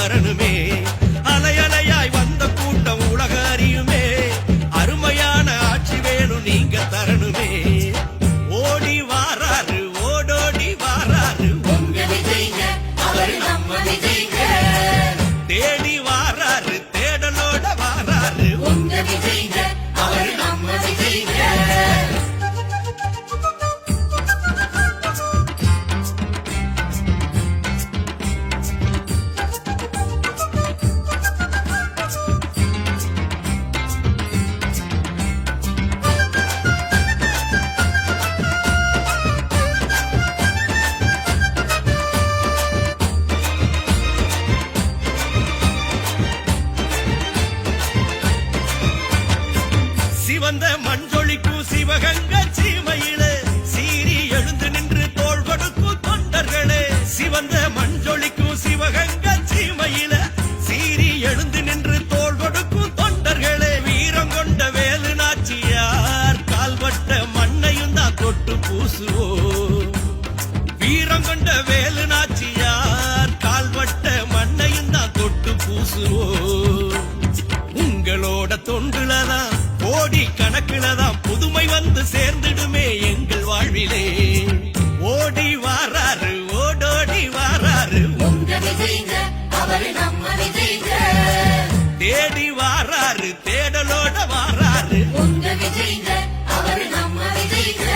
வரணுமே. அலை அலையாய் வந்த கூட்டம் உலக அறியுமே. அருமையான ஆட்சி வேணும் நீங்க தரணுமே. ஓடி வாராரு ஓடோடி வாராரு உங்க விஜய்ங்க, அவர் நம்ம விஜய்ங்க. தேடி வாராரு தேடலோட வாராரு உங்க விஜய்ங்க, அவர் நம்ம விஜய்ங்க. சிவந்த மஞ்சொழிக்கும் சிவகங்க சீமையிலே சீறி எழுந்து நின்று தோள் கொடுக்கும் தொண்டர்களே. சிவந்த மஞ்சொழிக்கும் சிவகங்க சீமையில சீறி எழுந்து நின்று தோள் கொடுக்கும் தொண்டர்களே. வீரம் கொண்ட வேலு நாச்சியார் கால்பட்ட மண்ணையும் தான் தொட்டு பூசுவோம். வீரம் கொண்ட வேலு நாச்சியார் கால்பட்ட மண்ணையும் தான் தொட்டு பூசுவோம். உங்களோட தொண்டுலதான் கோடி கணக்குலதான் புதுமை வந்து சேர்ந்துடுமே எங்கள் வாழ்விலே. ஓடி வாராரு ஓடோடி வாராரு உங்க விஜய்ங்க, அவர் நம்ம விஜய்ங்க. தேடி வாராரு தேடலோட வாராரு உங்க விஜய்ங்க, அவர் நம்ம விஜய்ங்க.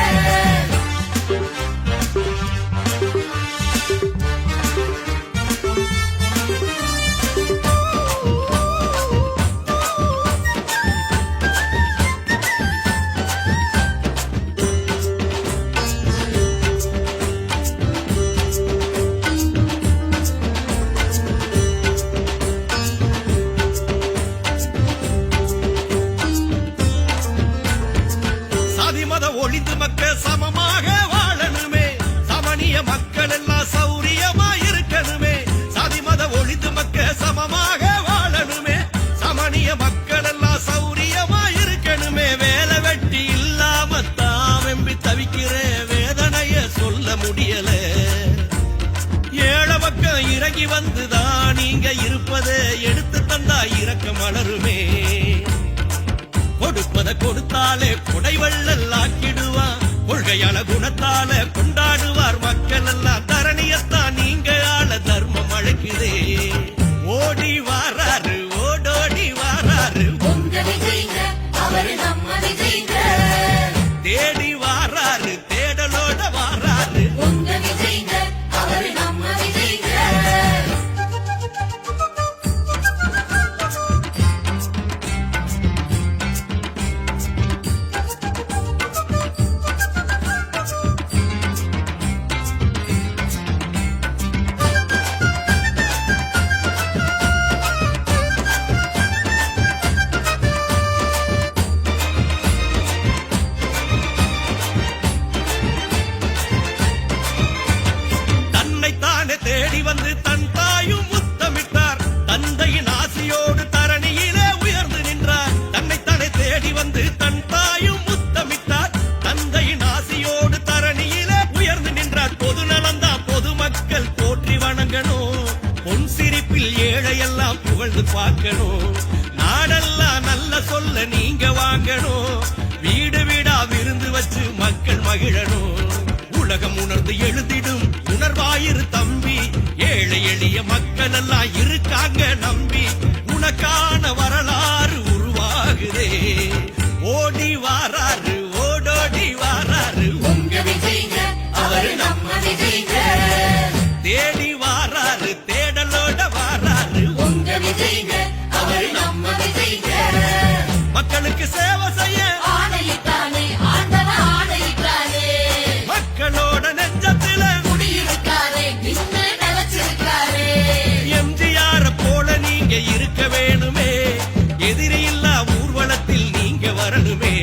சாதிமத ஒழிந்து மக்கள் சமமாக வாழணுமே. சமணிய மக்கள் எல்லாம் சௌரியமா இருக்கணுமே. சாதிமத ஒழிந்து மக்கள் சமமாக வாழணுமே. சமணிய மக்கள் எல்லாம் சௌரியமா இருக்கணுமே. வேலை வெட்டி இல்லாம தாவெம்பி தவிக்கிற வேதனைய சொல்ல முடியல. ஏழை மக்கள் இறங்கி வந்துதான் நீங்க இருப்பதை எடுத்து தந்தா இறக்க மலருமே. கொடுப்பத கொடுத்தாலே கொடைவள்ளல் ஆக்கிடுவார். கொள்கையான குணத்தால கொண்டாடுவார் மக்கள் எல்லாம். தரணியத்தான் நீங்க ஆள தர்மம் அழைக்குதே. ஓடி வாராரு ஓடோடி வாராரு உங்க விஜய்ங்க, அவர் நம்ம விஜய்ங்க. தேடி வாராரு தேடலோட வாராரு உங்க விஜய்ங்க, அவர் நம்ம விஜய்ங்க. தன்னைத்தானே தேடி வந்து தன் தாயும் முத்தமிட்டார். தந்தையின் ஆசியோடு தரணியிலே உயர்ந்து நின்றார். தன்னைத்தானே தேடி வந்து தன் தாயும் முத்தமிட்டார். தந்தையின் ஆசியோடு தரணியிலே உயர்ந்து நின்றார். பொது நலந்தான் பொதுமக்கள் போற்றி வணங்கணும். பொன் சிரிப்பில் ஏழையெல்லாம் புகழ்ந்து பார்க்கணும். நாடெல்லாம் நல்ல சொல்ல நீங்க வாங்கணும். வீடு வீடா விருந்து வச்சு மக்கள் மகிழணும். உலகம் உணர்ந்து எழுதிடும் உணர்வாயிரு தம்பி. ஏழை எளிய மக்கள் எல்லாம் இருக்காங்க நம்பி. உனக்கான வரலாறு உருவாகுதே. ஓடி வாராரு ஓடோடி வாராரு உங்க விஜய்ங்க, அவர் நம்ம விஜய்ங்க. தேடி வாராரு தேடலோட வாராரு உங்க விஜய்ங்க, அவர் நம்ம விஜய்ங்க. மக்களுக்கு சேவை செய்ய ஆணையிட்டானே ஆண்டவன் ஆணையிட்டானே. மக்களோட நெஞ்சத்தில குடியிருக்காரே நின்று நிலைச்சிருக்காரே. எம்ஜிஆர் போல நீங்க இருக்க வேணுமே. எதிரி இல்லா ஊர்வலத்தில் நீங்க வரணுமே.